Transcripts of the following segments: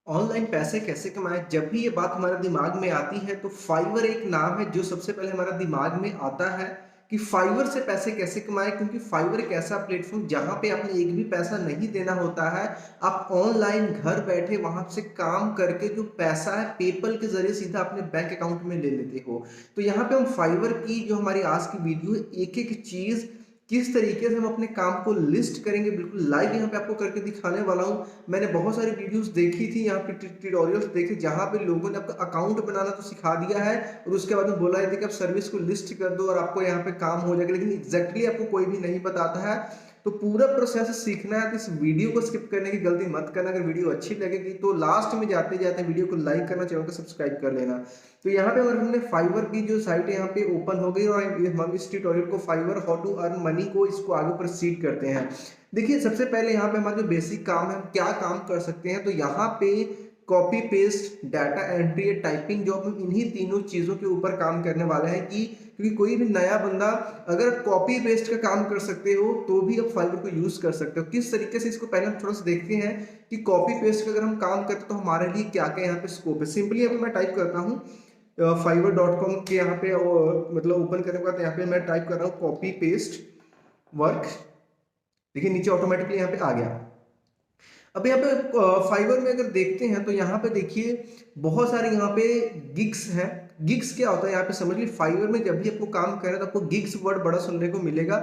Online पैसे कैसे कमाएँ? जब भी ये बात हमारे दिमाग में आती है तो फाइवर एक नाम है जो सबसे पहले हमारे दिमाग में आता है कि फाइवर से पैसे कैसे कमाएँ, क्योंकि फाइवर एक ऐसा प्लेटफ़ॉर्म जहाँ पे आपने एक भी पैसा नहीं देना होता है। आप ऑनलाइन घर बैठे वहाँ से काम करके जो पैसा है पेपल के ज़रिए सीधा अपने बैंक अकाउंट में ले लेते हो। तो यहाँ पे हम फाइवर की जो हमारी आज की वीडियो है, एक-एक चीज़ किस तरीके से हम अपने काम को लिस्ट करेंगे, बिल्कुल लाइव यहाँ पे आपको करके दिखाने वाला हूँ। मैंने बहुत सारी वीडियोस देखी थी, यहाँ पे ट्यूटोरियल्स देखे जहाँ पे लोगों ने आपका अकाउंट बनाना तो सिखा दिया है और उसके बाद में बोला है कि आप सर्विस को लिस्ट कर दो और आपको यहाँ पे काम हो जाएगा, लेकिन एग्जैक्टली आपको कोई भी नहीं बताता है। तो पूरा प्रोसेस सीखना है तो इस वीडियो को स्किप करने की गलती मत करना। अगर वीडियो अच्छी लगेगी तो लास्ट में जाते जाते वीडियो को लाइक करना, चैनल को सब्सक्राइब कर लेना। तो यहाँ पे अगर हमने फाइवर की जो साइट है यहाँ पे ओपन हो गई और हम इस ट्यूटोरियल को Fiverr how to earn money को इसको आगे प्रोसीड करते हैं। देखिए, सबसे पहले यहाँ पे हमारा जो बेसिक काम है, हम क्या काम कर सकते हैं, तो यहाँ पे copy paste, data entry, typing job, हम इन्हीं तीनों चीज़ों के ऊपर काम करने वाले हैं कि क्योंकि कोई भी नया बंदा अगर कॉपी पेस्ट का काम कर सकते हो तो भी आप फाइवर को यूज़ कर सकते हो। किस तरीके से, इसको पहले हम थोड़ा सा देखते हैं कि कॉपी पेस्ट का अगर हम काम करते हैं तो हमारे लिए क्या-क्या यहाँ पे स्कोप है। सिंपली अभी मैं टाइप करता हूँ fiverr.com के यहाँ पे मतलब ओपन करने के बाद यहाँ पे मैं टाइप कर रहा हूँ कॉपी पेस्ट वर्क। देखिए नीचे ऑटोमेटिकली यहाँ पे आ गया। अब यहाँ पे फाइवर में अगर देखते हैं तो यहाँ पे देखिए बहुत सारे यहाँ पे गिग्स हैं। गिग्स क्या होता है यहाँ पे समझ लीजिए, फाइवर में जब भी आपको काम करें तो आपको गिग्स वर्ड बड़ा सुनने को मिलेगा।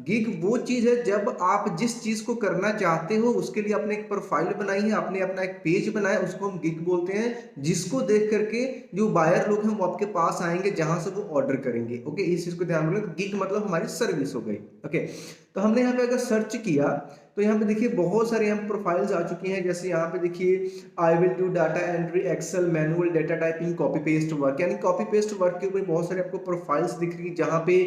गिग वो चीज़ है जब आप जिस चीज़ को करना चाहते हो उसके लिए आपने एक प्रोफाइल बनाई है, आपने अपना एक पेज बनाया, उसको हम गिग बोलते हैं, जिसको देख करके जो बायर लोग हैं वो आपके पास आएंगे जहां से वो ऑर्डर करेंगे। ओके, इस चीज़ को ध्यान में रखें। गिग मतलब हमारी सर्विस हो गई। ओके, तो हमने यहाँ पे अगर सर्च किया तो यहाँ पे देखिए बहुत सारे यहाँ प्रोफाइल्स आ चुकी हैं। जैसे यहाँ पे देखिए I will do data entry, Excel, manual, data typing, copy paste work, यानी कॉपी पेस्ट वर्क के ऊपर बहुत सारे आपको प्रोफाइल्स दिख रही है जहाँ पे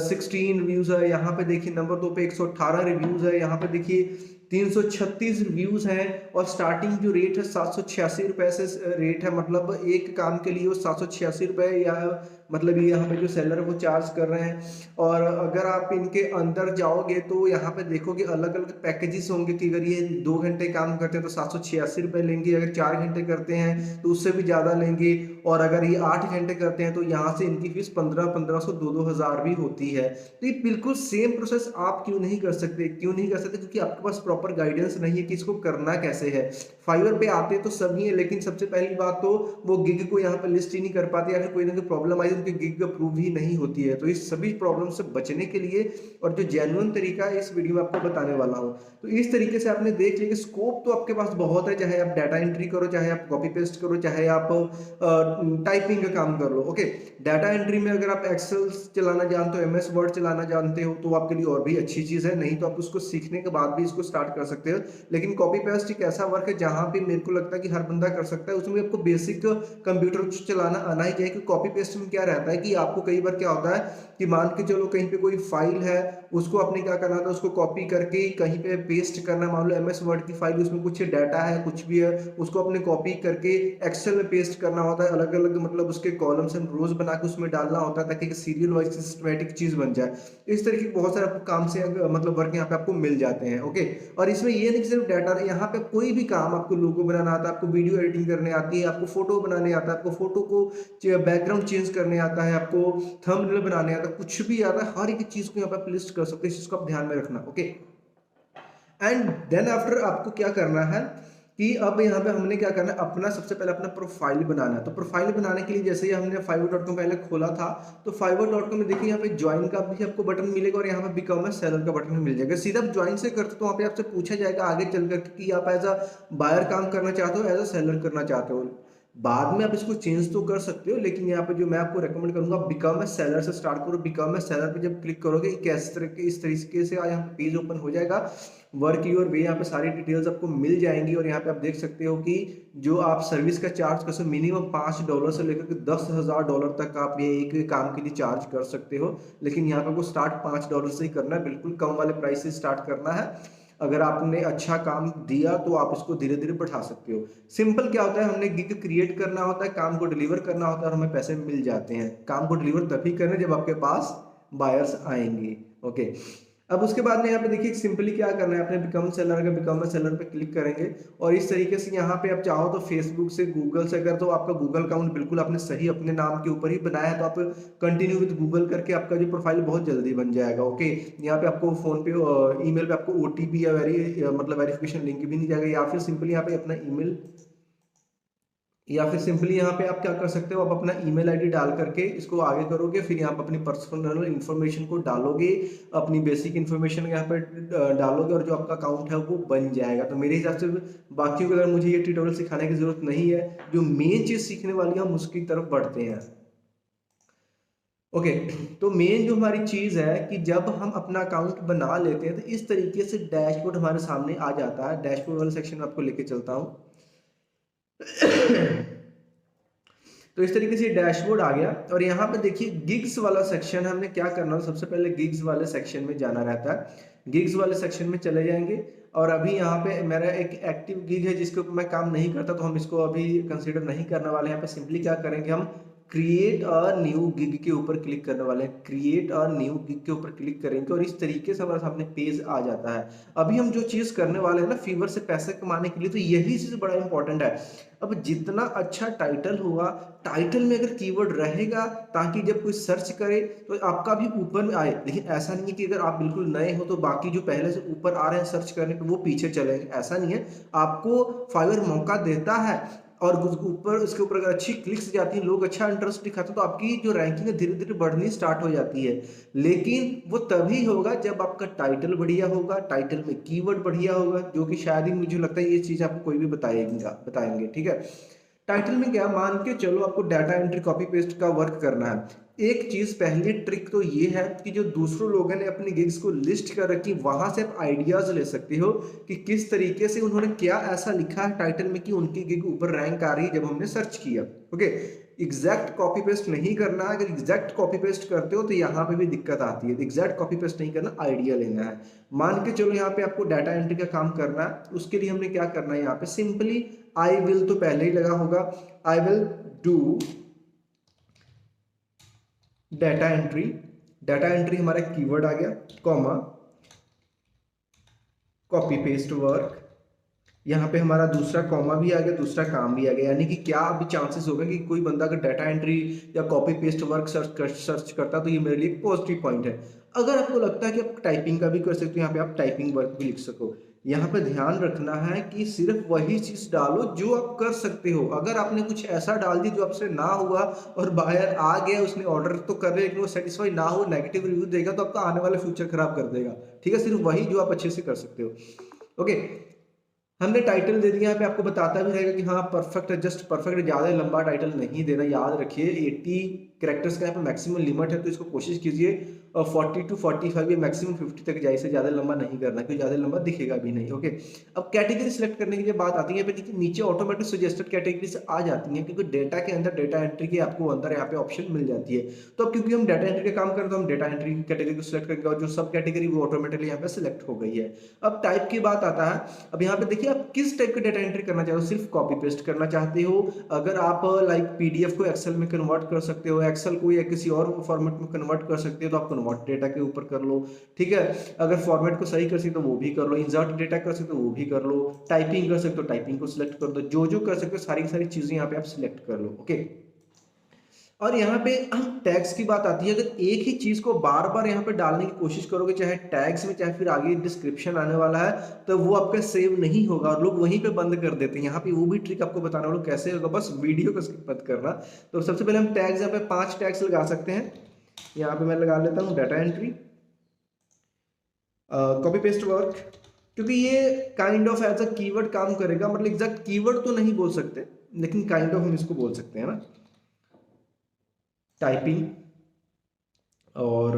16 रिव्यूज है। यहाँ पे देखिए नंबर 2 पे 118 रिव्यूज है। यहाँ पे देखिए 336 रिव्यूज हैं और स्टार्टिंग जो रेट है 786 रुपए से रेट है, मतलब एक काम के लिए वो 786 रुपए या मतलब ये यहाँ पे जो सेलर है वो चार्ज कर रहे हैं। और अगर आप इनके अंदर जाओगे तो यहाँ पे देखोगे अलग अलग पैकेजेस होंगे कि अगर ये 2 घंटे काम करते हैं तो 786 रुपये लेंगे, अगर 4 घंटे करते हैं तो उससे भी ज़्यादा लेंगे, और अगर ये 8 घंटे करते हैं तो यहाँ से इनकी फीस 1500 2 हज़ार भी होती है। तो ये बिल्कुल सेम प्रोसेस आप क्यों नहीं कर सकते? क्यों नहीं कर सकते? क्योंकि आपके पास प्रॉपर गाइडेंस नहीं है कि इसको करना कैसे है। फाइवर पे आते तो सभी है, लेकिन सबसे पहली बात तो वो गिग को यहाँ पे लिस्ट ही नहीं कर पाते, या फिर कोई ना कोई प्रॉब्लम आई उनकी गिग अप्रूव ही नहीं होती है। तो इस सभी प्रॉब्लम से बचने के लिए और जो जेन्युइन तरीका है इस वीडियो में आपको बताने वाला हूँ। तो इस तरीके से आपने देख लिया कि स्कोप तो आपके पास बहुत है, चाहे आप डाटा एंट्री करो, चाहे आप कॉपी पेस्ट करो, चाहे आप टाइपिंग का काम कर लो। ओके, डाटा एंट्री में अगर आप एक्सेल चलाना जानते हो, एमएस वर्ड चलाना जानते हो तो आपके लिए और भी अच्छी चीज़ है, नहीं तो आप उसको सीखने के बाद भी इसको स्टार्ट कर सकते हो। लेकिन कॉपी पेस्ट एक ऐसा वर्क है जहाँ पे मेरे को लगता है कि हर बंदा कर सकता है। उसमें आपको बेसिक कंप्यूटर चलाना आना ही चाहिए। कि कॉपी पेस्ट में क्या रहता है कि आपको कई बार क्या होता है कि मान के चलो कहीं पे कोई फाइल है, उसको आपने क्या करना था, उसको कॉपी करके कहीं पे पेस्ट करना। मान लो एमएस वर्ड की फाइल, उसमें कुछ डाटा है, कुछ भी है, उसको अपने कॉपी करके एक्सेल में पेस्ट करना होता है। अलग अलग मतलब उसके कॉलम्स एंड रोज बना के उसमें डालना होता है ताकि सीरियल वाइज सिस्टमेटिक चीज बन जाए। इस तरीके के बहुत सारे आपको काम से मतलब वर्क यहाँ पे आपको मिल जाते हैं। ओके, और इसमें ये नहीं सिर्फ डाटा, यहाँ पे कोई भी काम, आपको लोगो बनाना आता है, आपको वीडियो एडिटिंग करने आती है, आपको फोटो बनाने आता है, आपको फोटो को बैकग्राउंड चेंज करने आता है, आपको थंबनेल बनाने आता है, कुछ भी आता है, हर एक चीज को यहाँ पे आप लिस्ट कर सकते हैं। इस चीज को आप ध्यान में रखना। ओके, एंड देन आफ्टर आपको क्या करना है कि अब यहाँ पे हमने क्या करना है, अपना सबसे पहले अपना प्रोफाइल बनाना है। तो प्रोफाइल बनाने के लिए जैसे ही हमने fiverr.com पहले खोला था तो fiverr.com में देखिए यहाँ पे ज्वाइन का भी आपको बटन मिलेगा और यहाँ पे बिकम अ सेलर का बटन मिल जाएगा। सीधा आप ज्वाइन से करते तो वहाँ पे आपसे पूछा जाएगा आगे चल करके कि आप एज अ बायर काम करना चाहते हो, एज अ सेलर करना चाहते हो। बाद में आप इसको चेंज तो कर सकते हो, लेकिन यहाँ पे जो मैं आपको रेकमेंड करूंगा, बिकम अ सेलर से स्टार्ट करो। बिकम अ सेलर पे जब क्लिक करोगे कैसे तरह के इस तरीके से यहाँ पे पेज ओपन हो जाएगा। वर्क योर वे, यहाँ पे सारी डिटेल्स आपको मिल जाएंगी और यहाँ पे आप देख सकते हो कि जो आप सर्विस का चार्ज कर सकते हो, मिनिमम $5 से लेकर के $10,000 तक आप ये एक काम के लिए चार्ज कर सकते हो। लेकिन यहाँ पे आपको स्टार्ट $5 से ही करना है, बिल्कुल कम वाले प्राइस से स्टार्ट करना है। अगर आपने अच्छा काम दिया तो आप इसको धीरे धीरे बढ़ा सकते हो। सिंपल क्या होता है, हमने गिग क्रिएट करना होता है, काम को डिलीवर करना होता है और हमें पैसे मिल जाते हैं। काम को डिलीवर तभी करना जब आपके पास बायर्स आएंगे। ओके, अब उसके बाद में यहाँ पे देखिए सिंपली क्या करना है, आपने बिकम सेलर का बिकम अ सेलर पे क्लिक करेंगे और इस तरीके से यहाँ पे आप चाहो तो फेसबुक से, गूगल से, अगर तो आपका गूगल अकाउंट बिल्कुल आपने सही अपने नाम के ऊपर ही बनाया है तो आप कंटिन्यू विद गूगल करके आपका जो प्रोफाइल बहुत जल्दी बन जाएगा। ओके, यहाँ पे आपको फोन पे ईमेल पे आपको ओटीपी या मतलब वेरिफिकेशन लिंक भी नहीं जाएगा, या फिर सिंपली यहाँ पे अपना ईमेल, या फिर सिंपली यहाँ पे आप क्या कर सकते हो, आप अपना ईमेल आईडी डाल करके इसको आगे करोगे, फिर यहाँ पे अपनी पर्सनल इन्फॉर्मेशन को डालोगे, अपनी बेसिक इन्फॉर्मेशन यहाँ पे डालोगे और जो आपका अकाउंट है वो बन जाएगा। तो मेरे हिसाब से बाकी अगर मुझे ये ट्यूटोरियल सिखाने की जरूरत नहीं है, जो मेन चीज सीखने वाली है हम उसकी तरफ बढ़ते हैं। ओके, तो मेन जो हमारी चीज है कि जब हम अपना अकाउंट बना लेते हैं तो इस तरीके से डैशबोर्ड हमारे सामने आ जाता है। डैशबोर्ड वाले सेक्शन में आपको लेके चलता हूँ। तो इस तरीके से डैशबोर्ड आ गया और यहाँ पे देखिए गिग्स वाला सेक्शन, हमने क्या करना है, सबसे पहले गिग्स वाले सेक्शन में जाना रहता है। गिग्स वाले सेक्शन में चले जाएंगे और अभी यहाँ पे मेरा एक एक्टिव गिग है जिसके ऊपर मैं काम नहीं करता, तो हम इसको अभी कंसीडर नहीं करने वाले। यहाँ पे सिंपली क्या करेंगे, हम क्रिएट अ न्यू गिग के ऊपर क्लिक करने वाले हैं। क्रिएट अ न्यू गिग के ऊपर क्लिक करेंगे और इस तरीके से हमारे सामने पेज आ जाता है। अभी हम जो चीज करने वाले हैं ना फीवर से पैसे कमाने के लिए, तो यही चीज बड़ा इंपॉर्टेंट है। अब जितना अच्छा टाइटल होगा, टाइटल में अगर कीवर्ड रहेगा ताकि जब कोई सर्च करे तो आपका भी ऊपर में आए। लेकिन ऐसा नहीं है कि अगर आप बिल्कुल नए हो तो बाकी जो पहले से ऊपर आ रहे हैं सर्च करने पे वो पीछे चलेंगे, ऐसा नहीं है। आपको फाइवर मौका देता है और ऊपर उसके ऊपर अगर अच्छी क्लिक्स जाती हैं, लोग अच्छा इंटरेस्ट दिखाते हैं, तो आपकी जो रैंकिंग है धीरे धीरे बढ़नी स्टार्ट हो जाती है। लेकिन वो तभी होगा जब आपका टाइटल बढ़िया होगा, टाइटल में कीवर्ड बढ़िया होगा, जो कि शायद ही मुझे लगता है ये चीज आपको कोई भी बताएंगे। ठीक है, टाइटल में क्या, मान के चलो आपको डाटा एंट्री कॉपी पेस्ट का वर्क करना है। एक चीज पहली ट्रिक तो ये है कि जो दूसरों लोगों ने अपनी गिग्स को लिस्ट कर रखी, वहां से आप आइडियाज ले सकते हो कि किस तरीके से उन्होंने क्या ऐसा लिखा है टाइटल में कि उनकी गिग ऊपर रैंक आ रही है जब हमने सर्च किया। ओके, एग्जैक्ट कॉपी पेस्ट नहीं करना है। अगर एग्जैक्ट कॉपी पेस्ट करते हो तो यहाँ पे भी दिक्कत आती है। एग्जैक्ट कॉपी पेस्ट नहीं करना, आइडिया लेना है। मान के चलो यहाँ पे आपको डाटा एंट्री का काम करना है, उसके लिए हमने क्या करना है, यहाँ पे सिंपली आई विल तो पहले ही लगा होगा, आई will do data entry. Data entry हमारा कीवर्ड आ गया, कॉमा कॉपी पेस्ट वर्क। यहाँ पे हमारा दूसरा कॉमा भी आ गया, दूसरा काम भी आ गया। यानी कि क्या अभी चांसेस होगा कि कोई बंदा अगर डाटा एंट्री या कॉपी पेस्ट वर्क सर्च करता तो ये मेरे लिए पॉजिटिव पॉइंट है। अगर आपको लगता है कि आप टाइपिंग का भी कर सकते हो, यहाँ पे आप टाइपिंग वर्क भी लिख सको। यहाँ पे ध्यान रखना है कि सिर्फ वही चीज डालो जो आप कर सकते हो। अगर आपने कुछ ऐसा डाल दिया जो आपसे ना हुआ और बायर आ गया, उसने ऑर्डर तो कर लिया लेकिन वो सेटिस्फाई ना हो, नेगेटिव रिव्यू देगा, तो आपका आने वाला फ्यूचर खराब कर देगा। ठीक है, सिर्फ वही जो आप अच्छे से कर सकते हो। ओके, हमने टाइटल दे दिया, यहाँ पे आपको बताता भी रहेगा कि हाँ परफेक्ट है, जस्ट परफेक्ट, ज्यादा लंबा टाइटल नहीं देना। याद रखिए 80 कैरेक्टर्स का यहाँ पे मैक्सिमम लिमिट है, तो इसको कोशिश कीजिए 40 to 45 या मैक्सिमम 50 तक जाए, से ज्यादा लंबा नहीं करना क्योंकि ज्यादा लंबा दिखेगा भी नहीं। ओके, अब कैटेगरी सिलेक्ट करने की जब बात आती है, देखिए नीचे ऑटोमेटिक सजेस्टेड कैटेगरी से आ जाती है, क्योंकि डेटा के अंदर डेटा एंट्री की आपको अंदर यहाँ पे ऑप्शन मिल जाती है। तो अब क्योंकि हम डेटा एंट्री का काम करें तो हम डेटा एंट्री की कैटेगरी को सिलेक्ट करेंगे और जो सब कैटेगरी वो ऑटोमेटिकली यहाँ पे सिलेक्ट हो गई है। अब टाइप की बात आता है। अब यहाँ पे देखिए आप किस टाइप का डेटा एंट्री करना चाहते हो, सिर्फ कॉपी पेस्ट करना चाहते हो, अगर आप लाइक पीडीएफ को एक्सेल में कन्वर्ट कर सकते हो, एक्सेल को या किसी और फॉर्मेट में कन्वर्ट कर सकते हो तो आप कन्वर्ट डेटा के ऊपर कर लो। ठीक है, अगर फॉर्मेट को सही कर सकते हो वो भी कर लो, इंसर्ट डेटा कर सकते हो वो भी कर लो, टाइपिंग कर सकते हो टाइपिंग को सिलेक्ट कर दो, जो जो कर सकते हो सारी सारी चीजें यहाँ पे आप सिलेक्ट कर लो। ओके, और यहाँ पे हम टैग्स की बात आती है। अगर एक ही चीज को बार बार यहाँ पे डालने की कोशिश करोगे, चाहे टैग्स में चाहे फिर आगे डिस्क्रिप्शन आने वाला है, तो वो आपका सेव नहीं होगा और लोग वहीं पे बंद कर देते हैं। यहाँ पे वो भी ट्रिक आपको बताना वाला कैसे होगा, बस वीडियो को स्किप मत करना। तो सबसे पहले हम टैग्स यहाँ पे 5 टैग्स लगा सकते हैं। यहाँ पे मैं लगा लेता हूँ data entry, copy paste work, क्योंकि ये kind of as a keyword काम करेगा। मतलब एग्जैक्ट कीवर्ड तो नहीं बोल सकते लेकिन काइंड ऑफ हम इसको बोल सकते हैं ना। टाइपिंग और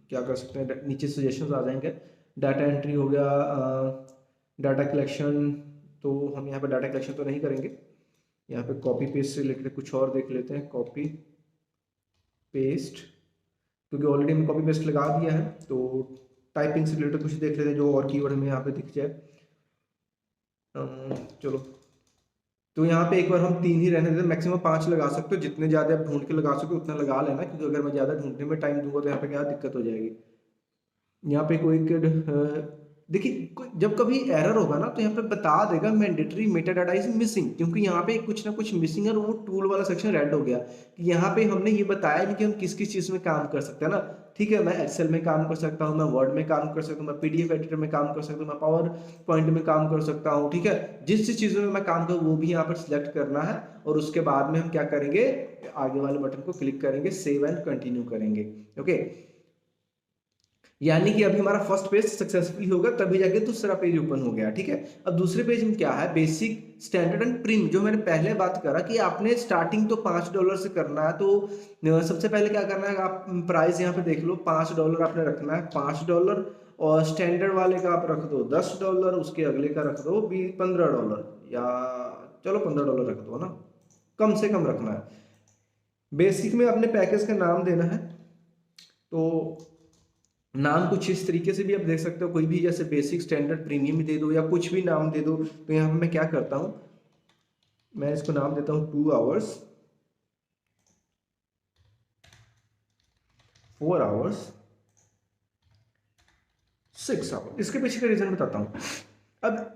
क्या कर सकते हैं, नीचे सजेशंस आ जाएंगे। डाटा एंट्री हो गया, डाटा कलेक्शन, तो हम यहाँ पे डाटा कलेक्शन तो नहीं करेंगे। यहाँ पे कॉपी पेस्ट से रिलेटेड कुछ और देख लेते हैं, कॉपी पेस्ट, क्योंकि ऑलरेडी हमने कॉपी पेस्ट लगा दिया है। तो टाइपिंग से रिलेटेड कुछ देख लेते हैं जो और कीवर्ड हमें यहाँ पे दिख जाए। चलो, तो यहाँ पे एक बार हम 3 ही रहने देते, मैक्सिमम 5 लगा सकते हो, जितने ज्यादा आप ढूंढ के लगा सको उतना लगा लेना, क्योंकि अगर मैं ज्यादा ढूंढने में टाइम दूंगा तो यहाँ पे क्या दिक्कत हो जाएगी। यहाँ पे कोई देखिए जब कभी एरर होगा ना तो यहाँ पे बता देगा mandatory Meta data is missing, क्योंकि यहाँ पे कुछ ना कुछ मिसिंग है और वो टूल वाला सेक्शन रेड हो गया कि यहाँ पे हमने ये बताया नहीं कि हम किस किस चीज़ में काम कर सकते हैं ना। ठीक है, मैं एक्सेल में काम कर सकता हूँ, मैं वर्ड में काम कर सकता हूँ, मैं पीडीएफ एडिटर में काम कर सकता हूँ, मैं पावर पॉइंट में काम कर सकता हूँ। ठीक है, जिस जिस चीज़ों में मैं काम करूँ वो भी यहाँ पर सिलेक्ट करना है और उसके बाद में हम क्या करेंगे, आगे वाले बटन को क्लिक करेंगे, सेव एंड कंटिन्यू करेंगे। ओके, यानी कि अभी हमारा फर्स्ट पेज सक्सेसफुली होगा तभी जाके दूसरा पेज ओपन हो गया। ठीक है, अब दूसरे पेज में क्या है, बेसिक, स्टैंडर्ड एंड प्रीम, जो मैंने पहले बात करा कि आपने स्टार्टिंग तो $5 से करना है। तो सबसे पहले क्या करना है, आप प्राइस यहाँ पे देख लो, $5 आपने रखना है, $5, और स्टैंडर्ड वाले का आप रख दो $10, उसके अगले का रख दो $15, या चलो $15 रख दो ना, कम से कम रखना है। बेसिक में अपने पैकेज का नाम देना है, तो नाम कुछ इस तरीके से भी आप देख सकते हो, कोई भी जैसे बेसिक, स्टैंडर्ड, प्रीमियम दे दो या कुछ भी नाम दे दो। तो यहाँ पे मैं क्या करता हूँ, मैं इसको नाम देता हूँ 2 आवर्स, 4 आवर्स, 6 आवर्स। इसके पीछे का रीजन बताता हूँ। अब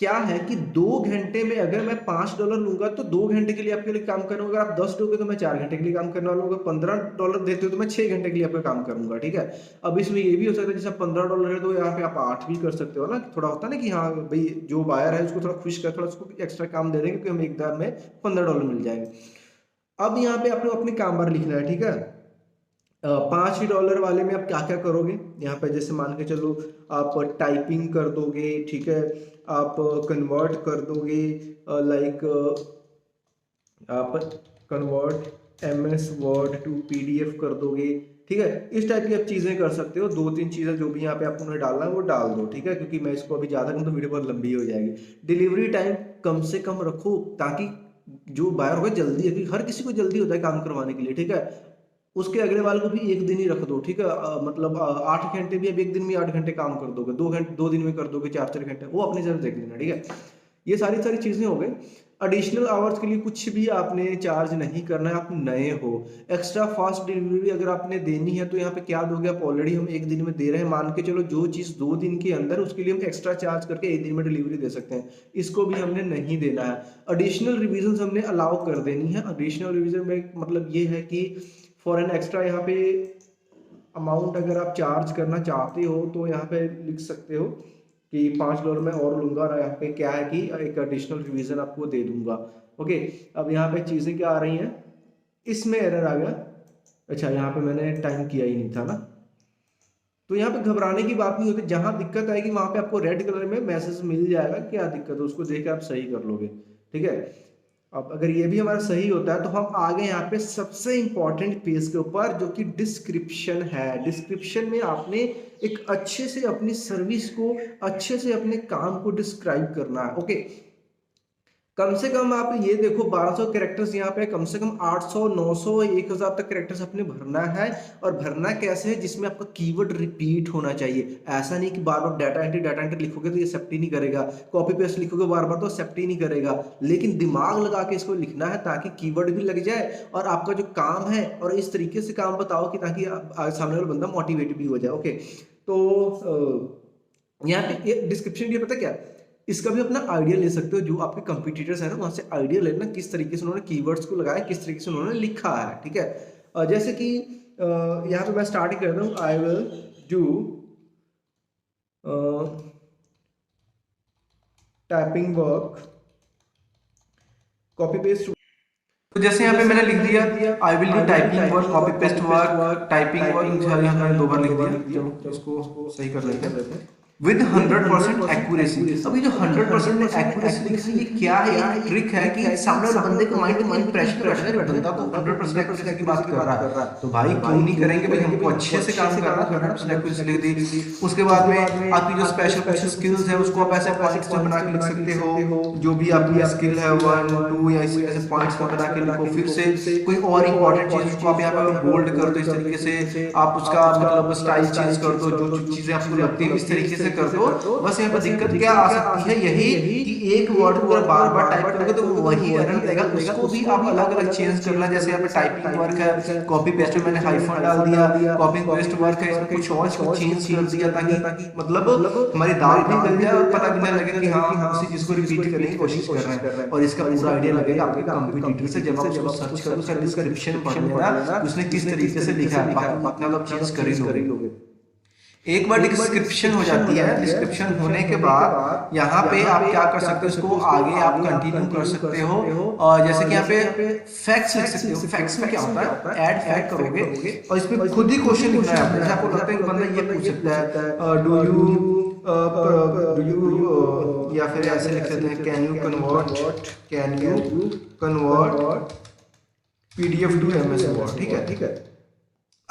क्या है कि 2 घंटे में अगर मैं $5 लूंगा तो 2 घंटे के लिए आपके लिए काम करूंगा। अगर आप 10 दोगे तो मैं 4 घंटे के लिए काम करने वाला हूँ। अगर $15 देते हो तो मैं 6 घंटे के लिए आपका काम करूंगा। ठीक है, अब इसमें ये भी हो सकता है जैसे $15 है तो यहाँ पे आप 8 भी कर सकते हो ना, थोड़ा होता है ना कि हाँ भाई जो बायर है उसको थोड़ा खुश कर, थोड़ा उसको एक्स्ट्रा काम दे देंगे क्योंकि हमें एकदम में $15 मिल जाएंगे। अब यहाँ पे आपको अपने काम बार लिखना है। ठीक है, $5 वाले में आप क्या क्या करोगे, यहाँ पे जैसे मान के चलो आप टाइपिंग कर दोगे। ठीक है, आप कन्वर्ट कर दोगे, लाइक आप convert MS word to PDF कर दोगे। ठीक है, इस टाइप की आप चीज़ें कर सकते हो। 2-3 चीज़ें जो भी यहाँ पे आपको उन्हें डालना है वो डाल दो। ठीक है, क्योंकि मैं इसको अभी ज़्यादा करूँ तो वीडियो बहुत लंबी हो जाएगी। डिलीवरी टाइम कम से कम रखो ताकि जो बायर होगा जल्दी है, क्योंकि हर किसी को जल्दी होता है काम करवाने के लिए। ठीक है, उसके अगले वाले को भी 1 दिन ही रख दो। ठीक है, मतलब 8 घंटे भी अब 1 दिन में 8 घंटे काम कर दोगे, 2 दिन में कर दोगे 4-4 घंटे, वो अपनी जगह देख लेना। ठीक है, ये सारी सारी चीज़ें हो गई। एडिशनल आवर्स के लिए कुछ भी आपने चार्ज नहीं करना है, आप नए हो। एक्स्ट्रा फास्ट डिलीवरी अगर आपने देनी है तो यहाँ पे क्या दोगे, आप ऑलरेडी हम 1 दिन में दे रहे हैं, मान के चलो जो चीज़ 2 दिन के अंदर, उसके लिए हम एक्स्ट्रा चार्ज करके 1 दिन में डिलीवरी दे सकते हैं, इसको भी हमने नहीं देना है। एडिशनल रिविजन हमने अलाउ कर देनी है। एडिशनल रिविजन में मतलब ये है कि फॉर एन एक्स्ट्रा यहाँ पे अमाउंट अगर आप चार्ज करना चाहते हो तो यहाँ पे लिख सकते हो कि $5 मैं और लूंगा, और यहाँ पे क्या है कि एक एडिशनल रिवीजन आपको दे दूंगा। ओके, अब यहाँ पे चीज़ें क्या आ रही हैं, इसमें एरर आ गया। अच्छा, यहाँ पे मैंने टाइम किया ही नहीं था ना, तो यहाँ पे घबराने की बात नहीं होती। जहाँ दिक्कत आएगी वहाँ पे आपको रेड कलर में मैसेज मिल जाएगा क्या दिक्कत है, उसको देख के आप सही कर लोगे। ठीक है, अब अगर ये भी हमारा सही होता है तो हम आगे यहाँ पे सबसे इंपॉर्टेंट पेज के ऊपर, जो कि डिस्क्रिप्शन है। डिस्क्रिप्शन में आपने एक अच्छे से अपनी सर्विस को, अच्छे से अपने काम को डिस्क्राइब करना है। ओके, कम से कम आप ये देखो 1200 कैरेक्टर्स यहाँ पे, कम से कम 800, 900, 1000 तक कैरेक्टर्स अपने भरना है। और भरना कैसे है, जिसमें आपका कीवर्ड रिपीट होना चाहिए। ऐसा नहीं कि बार बार डाटा एंट्री लिखोगे तो ये एक्सेप्ट ही नहीं करेगा, कॉपी पेस्ट लिखोगे बार बार तो एक्सेप्ट ही नहीं करेगा। लेकिन दिमाग लगा के इसको लिखना है ताकि कीवर्ड भी लग जाए और आपका जो काम है, और इस तरीके से काम बताओ कि ताकि सामने वाला बंदा मोटिवेट भी हो जाए। ओके, तो यहाँ पे डिस्क्रिप्शन भी पता क्या, इसका भी अपना आइडिया ले सकते हो। जो आपके कंपटीटर्स हैं ना, वहाँ से आइडिया लेना किस तरीके से उन्होंने कीवर्ड्स को लगाया, किस तरीके से उन्होंने लिखा है। ठीक है, जैसे कि यहाँ पे मैं स्टार्टिंग करता हूँ, आई will do typing work, copy paste. तो जैसे यहाँ पे मैंने लिख दिया आई will do typing work, copy paste work, typing work, यहाँ मैंने 2 बार लिख दिया। चलो इसको सही कर लेते हैं विद 100% एक्यूरेसी। अभी जो 100% एक्यूरेसी लिख रही है, क्या है, एक ट्रिक है कि सामने वाले बंदे के माइंड में प्रेशर बैठेगा, बंदा तो 100% एक्यूरेसी की बात कर रहा है, तो भाई क्यों नहीं करेंगे भाई, हमको अच्छे से काम करना है। 100% एक्यूरेसी लिख दी। उसके बाद में आपकी जो स्पेशल कुछ स्किल्स है उसको आप ऐसे पॉइंट्स में बना के लिख सकते हो, जो भी आपकी स्किल है 1, 2 या ऐसे पॉइंट्स में बना के लिखो। फिर से कोई और इंपॉर्टेंट चीज उसको आप यहाँ पे बोल्ड कर दो, इस तरीके से आप उसका मतलब स्टाइल चेंज कर दो, जो चीजें आपको लगती है इस तरीके से से कर दो। बस यहाँ पे दिक्कत क्या आ सकती है, यही कि एक वर्ड को बार बार टाइप करोगे तो वही एरर देगा, उसको भी आप अलग अलग चेंज करना। जैसे यहाँ पे टाइपिंग वर्क है, कॉपी पेस्ट में मैंने हाइफन डाल दिया, कॉपी पेस्ट वर्क है, इसमें कुछ और चेंज कर दिया ताकि मतलब हमारी दाल भी गल जाए और पता भी ना लगे कि हाँ उसी चीज को रिपीट करने की कोशिश कर रहे हैं। और इसका पूरा आइडिया लगेगा आपके कंप्यूटर से, जब आप उसको सर्च करोगे उसका डिस्क्रिप्शन पढ़ लेना उसने किस तरीके से लिखा है, बाकी मतलब चेंज कर ही लोगे। एक बार डिस्क्रिप्शन हो जाती है, डिस्क्रिप्शन होने के बाद यहाँ पे आप क्या कर सकते हो, इसको आगे आप कंटिन्यू कर सकते हो। और जैसे कि यहाँ पे फैक्ट्स लिख सकते हो। फैक्ट्स में क्या होता है, ऐड फैक्ट करोगे और इसमें खुद ही क्वेश्चन लिखना है आपको। आपको लगता है कि बंदा ये पूछ सकता है डू यू या फिर ऐसे लिख सकते हैं can you convert PDF to MS word. ठीक है,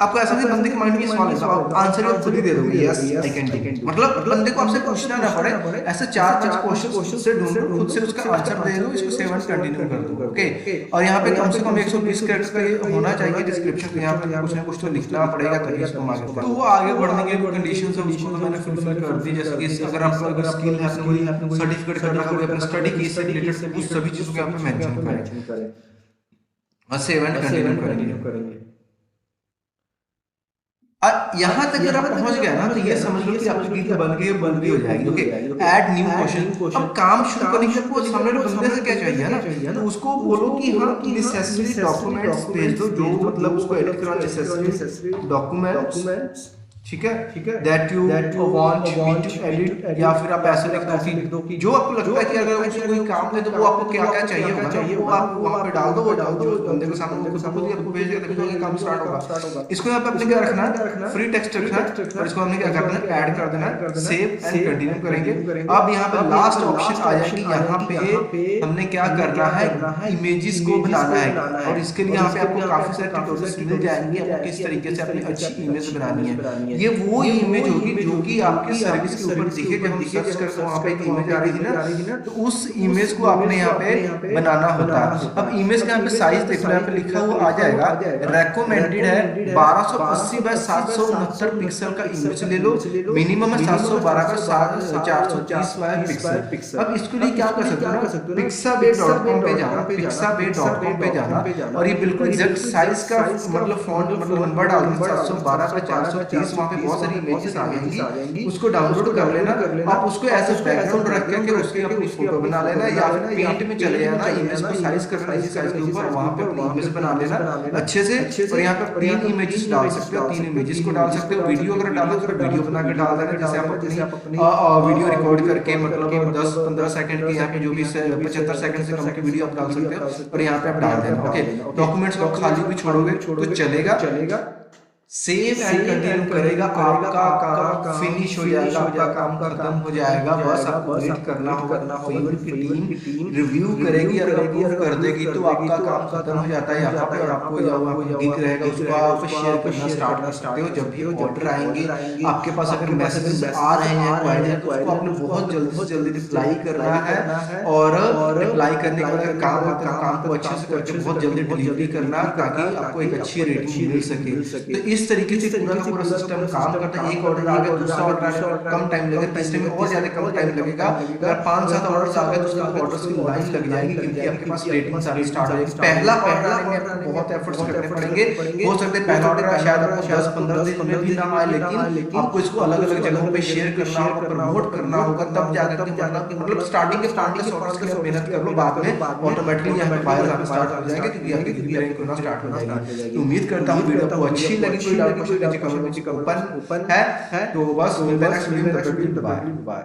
आपको ऐसा नहीं बंदे के माइंड में सवाल है, आप आंसर आप खुद ही दे दोगे, यस आई कैन डू। मतलब बंदे को आपसे पूछना ना पड़े, ऐसे 4-5 क्वेश्चन से ढूंढ खुद से उसका आंसर दे दो, इसको सेव एंड कंटिन्यू कर दो। ओके, और यहाँ पे कम से कम 120 कैरेक्टर्स का होना चाहिए डिस्क्रिप्शन पे। यहाँ पे कुछ ना कुछ तो लिखना पड़ेगा तभी इसको आगे बढ़े। तो वो आगे बढ़ने के लिए कंडीशंस है उसको तो मैंने फुलफिल कर दी। जैसे कि अगर आपका स्किल है, आपने सर्टिफिकेट कर रखा है, अपने स्टडी की से रिलेटेड उस सभी चीजों को यहाँ पे मेंशन करें और सेव एंड कंटिन्यू करेंगे। यहाँ तक अगर आप पहुंच गए ना तो ये समझ लो कि आपकी गिग बन गई हो जाएगी। Okay, add new question. अब काम शुरू करने के लिए सामने वाले बंदे से क्या चाहिए ना, तो उसको बोलो कि हाँ नेसेसरी डॉक्यूमेंट्स भेज दो, जो मतलब उसको एडिट करना नेसेसरी डॉक्यूमेंट्स। ठीक है, that you want me to edit, या फिर आप ऐसे लिख दो कि जो आपको लगता है कि अगर उसको कोई काम है तो वो आपको क्या क्या चाहिए होगा वो आप वहां पे डाल दो। वो जो बंदे को सामने आपको भेज देगा तभी तो काम स्टार्ट होगा। इसको यहाँ पे अपने क्या रखना है, फ्री टेक्स्ट रखना है और इसको हमने क्या करना है, ऐड कर देना है, सेव एंड कंटिन्यू करेंगे। अब यहाँ पे लास्ट ऑप्शन आ जाएगी, यहाँ पे हमने क्या करना है, इमेजेस को बनाना है। और इसके लिए यहाँ पे आपको काफी सारे ट्यूटोरियल्स मिल जाएंगे, आपको किस तरीके से अपनी अच्छी इमेज बनानी है। ये वो इमेज होगी जो कि आपकी सर्विस के ऊपर दिखे, जब हम सर्च करते हैं वहां पे एक इमेज आ रही थी ना, तो उस इमेज को आपने यहाँ पे बनाना होता है। अब इमेज का यहाँ पे साइज देखो, यहाँ पे लिखा हुआ आ जाएगा, रेकमेंडेड है 1280 बाय 769 पिक्सल का इमेज ले लो, मिनिमम है 712 का 430 बाय पिक्सल। अब इसके लिए क्या कर सकते हो ना, pixabay.com पे जाना, pixabay.com पे जाना और ये बिल्कुल एग्जैक्ट साइज का मतलब फॉन्ट मतलब नंबर डाल देना 712 बाय 430। वहां पे बहुत सारी इमेजेस आ जाएंगी, उसको डाउनलोड कर लेना। आप उसको ऐसे बैकग्राउंड रख के उसकी अपनी फोटो बना लेना, या फिर पेंट में चले जाना, इमेज को साइज करना इसी साइज के ऊपर, वहां पे अपनी इमेज बना लेना अच्छे से। और यहाँ पे 3 इमेजेस डाल सकते हो, 3 इमेजेस को डाल सकते हो। वीडियो अगर डालो तो वीडियो बना के डाल देना, जैसे आप अपनी वीडियो रिकॉर्ड करके मतलब 10-15 सेकंड की, यहाँ पे जो भी 75 सेकंड से कम की वीडियो आप डाल सकते हो और यहाँ पे आप डाल देना। ओके, डॉक्यूमेंट्स को खाली भी छोड़ोगे तो चलेगा। सेव एंड कंटिन्यू करेगा, आपका काम फिनिश हो जाएगा, आपका काम खत्म हो जाएगा। बस आपको वेट करना होगा, फाइवर की टीम रिव्यू करेगी, अगर अप्रूव कर देगी तो आपका काम खत्म हो जाता है यहाँ पे। और आपको जो गिग रहेगा उसको आप शेयर करना स्टार्ट कर सकते हो। जब भी ऑर्डर आएंगे आपके पास, अगर मैसेजेस आ रहे हैं तो उसको आपने बहुत जल्दी से जल्दी रिप्लाई करना है। और रिप्लाई करने के बाद काम को अच्छे से करके बहुत जल्दी डिलीवरी करना, ताकि आपको एक अच्छी रेटिंग मिल सके। तो इस तरीके से पूरा सिस्टम काम करता है। एक ऑर्डर आएगा, दूसरा ऑर्डर आएगा, कम टाइम लगेगा, तीसरे में और ज्यादा कम टाइम लगेगा। अगर 5-7 ऑर्डर्स आ गए तो उसके बाद ऑर्डर्स की लाइन लग जाएगी, क्योंकि आपके पास रेटिंग सारी स्टार्ट हो जाएगी। पहला ऑर्डर आने में आपको बहुत एफर्ट्स करने पड़ेंगे। हो सकता है पहला ऑर्डर शायद आपको 10-15 दिन में भी ना आए, लेकिन आपको इसको अलग-अलग जगहों पे शेयर करना होगा, प्रमोट करना होगा, तब जाकर के मतलब स्टार्टिंग के ऑर्डर्स के लिए मेहनत कर लो, बाद में ऑटोमेटिकली यहाँ पे बायर्स आना स्टार्ट हो जाएंगे, क्योंकि आपकी रैंक होना स्टार्ट हो जाएगी। तो उम्मीद करता हूँ वीडियो आपको अच्छी लगी। ओपन है तो बस मिलते हैं नेक्स्ट वीडियो में। बाय।